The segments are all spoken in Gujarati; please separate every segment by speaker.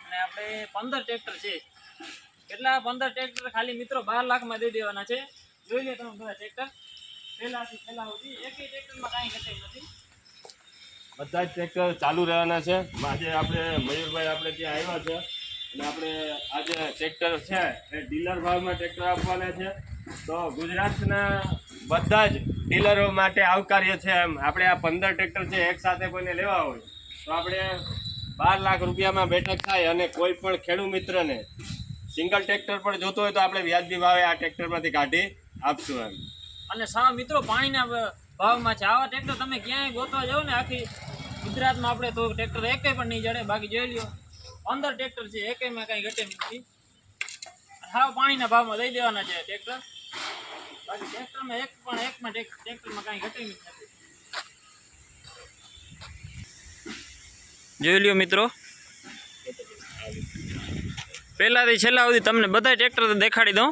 Speaker 1: અને આપણે 15 ટ્રેક્ટર છે। કેટલા 15 ટ્રેક્ટર ખાલી મિત્રો 12 લાખમાં દઈ દેવાના છે। જોઈ લે તમે બધા ટ્રેક્ટર પહેલાથી છેલ્લા સુધી એકેય ટ્રેક્ટરમાં કાંઈ ઘટે નથી।
Speaker 2: બધા જ ટ્રેક્ટર ચાલુ રહેવાના છે। આજે આપણે મયુરભાઈ આપણે ત્યાં આવ્યા છે અને આપણે આજે ટ્રેક્ટર છે એ ડીલર ભાવમાં ટ્રેક્ટર આપવાના છે। તો ગુજરાતના બધા જ ડીલરો માટે આવકાર્ય છે। એમ આપણે આ 15 ટ્રેક્ટર છે એક સાથે કોઈને લેવા હોય તો આપણે 12 લાખ રૂપિયામાં બેઠક થાય અને કોઈ પણ ખેડૂત મિત્રને સિંગલ ટ્રેક્ટર પણ જોતો હોય તો આપણે વ્યાજબી ભાવે આ ટ્રેક્ટરમાંથી કાઢી આપશું એમ।
Speaker 1: અને સાવ મિત્રો પાણીના ભાવમાં છે। આવા ટ્રેક્ટર તમે ક્યાંય ગોતવા જાઓ ને આખી ગુજરાતમાં આપણે તો ટ્રેક્ટર એકેય પણ નહીં જડે। બાકી જોઈ લ્યો 15 ટ્રેક્ટર છે એકેયમાં કાંઈ ઘટે નથી। સાવ પાણીના ભાવમાં દઈ દેવાના છે ટ્રેક્ટર। બાકી ટ્રેક્ટરમાં ટ્રેક્ટરમાં કાંઈ ઘટે નથી। જોઈ લ્યો મિત્રો પહેલાંથી છેલ્લા સુધી તમને બધા ટ્રેક્ટર દેખાડી દઉં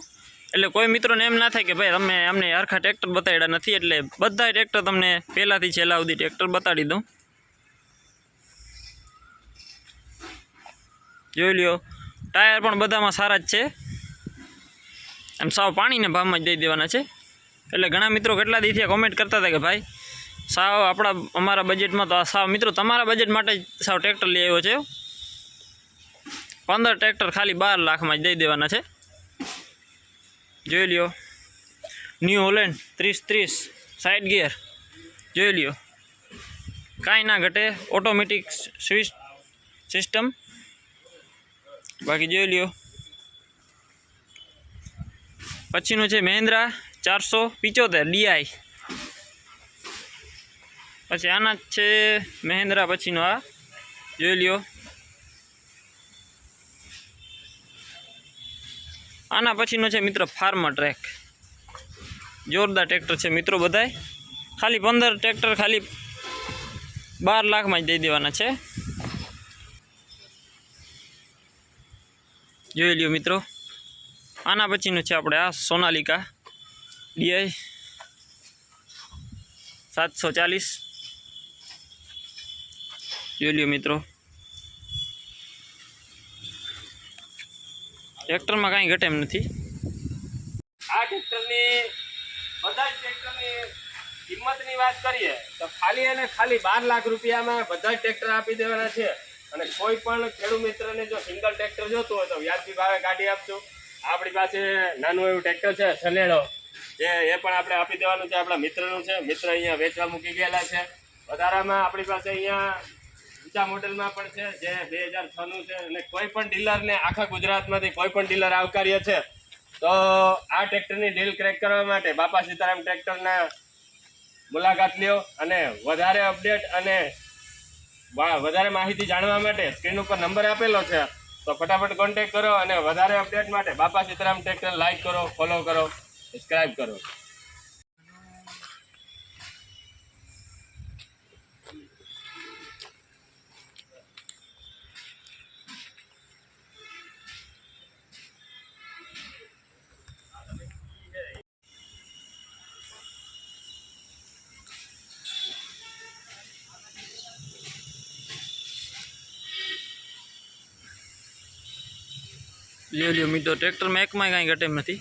Speaker 1: એટલે કોઈ મિત્રોને એમ ના થાય કે ભાઈ તમે અમને હરખા ટ્રેક્ટર બતાવ્યા નથી। એટલે બધા ટ્રેક્ટર તમને પહેલાંથી છેલ્લા સુધી ટ્રેક્ટર બતાડી દઉં। જોઈ લ્યો ટાયર પણ બધામાં સારા જ છે। એમ સાવ પાણીના ભાવમાં જ દઈ દેવાના છે। એટલે ઘણા મિત્રો કેટલા દીથી કોમેન્ટ કરતા હતા કે ભાઈ સાવ અમારા બજેટમાં તો આ સાવ મિત્રો તમારા બજેટ માટે જ સાવ ટ્રેક્ટર લઈ આવ્યો છે। 15 ટ્રેક્ટર ખાલી 12 લાખમાં જ દઈ દેવાના છે। જોઈ લ્યો ન્યૂ હોલેન્ડ 30 સાઇડ ગિયર જોઈ લ્યો કાંઈ ના ઘટે। ઓટોમેટિક સ્વિચ સિસ્ટમ બાકી જોઈ લ્યો પછીનું છે મહિન્દ્રા 475 DI। પછી આના જ છે મહિન્દ્રા પછીનો આ જોઈ લ્યો। આના પછીનો છે મિત્રો ફાર્મર ટ્રેક જોરદાર ટ્રેક્ટર છે મિત્રો। બધાય ખાલી 15 ટ્રેક્ટર ખાલી 12 લાખમાં જ દઈ દેવાના છે। જોઈ લ્યો મિત્રો આના પછીનું છે આપણે આ સોનાલિકા DI 740 જોઈ લ્યો મિત્રો ટ્રેક્ટરમાં કાંઈ ઘટે એમ નથી।
Speaker 2: આ ટ્રેક્ટરની બધા જ ટ્રેક્ટરની કિંમતની વાત કરીએ તો ખાલી અને ખાલી 12 લાખ રૂપિયામાં બધા જ ટ્રેક્ટર આપી દેવાના છે। અને કોઈ પણ ખેડૂત મિત્રને જો સિંગલ ટ્રેક્ટર જોતું હોય તો વ્યાજબી ભાવે કાઢી આપશું। આપણી પાસે નાનું એવું ટ્રેક્ટર છે સનેડો એ પણ આપણે આપી દેવાનું છે। આપણા મિત્રનું છે। મિત્ર અહીંયા વેચવા મૂકી ગયેલા છે। વધારામાં આપણી પાસે અહીંયા ઊંચા મોડેલમાં પણ છે જે 2006નું છે। અને કોઈ પણ ડીલરને આખા ગુજરાતમાંથી કોઈ પણ ડીલર આવકાર્ય છે તો આ ટ્રેક્ટરની ડીલ ક્રેક કરવા માટે બાપા સીતારામ ટ્રેક્ટરના મુલાકાત લ્યો। અને વધારે અપડેટ અને વધારે માહિતી જાણવા માટે સ્ક્રીન ઉપર નંબર આપેલો છે તો ફટાફટ કોન્ટેક્ટ કરો। અને વધારે અપડેટ માટે બાપા સીતારામ ટ્રેક્ટર લાઈક કરો, ફોલો કરો, સબસ્ક્રાઈબ કરો।
Speaker 1: લ્યો મિત્રો ટ્રેક્ટરમાં એકમાં કાંઈ ઘટે એમ નથી।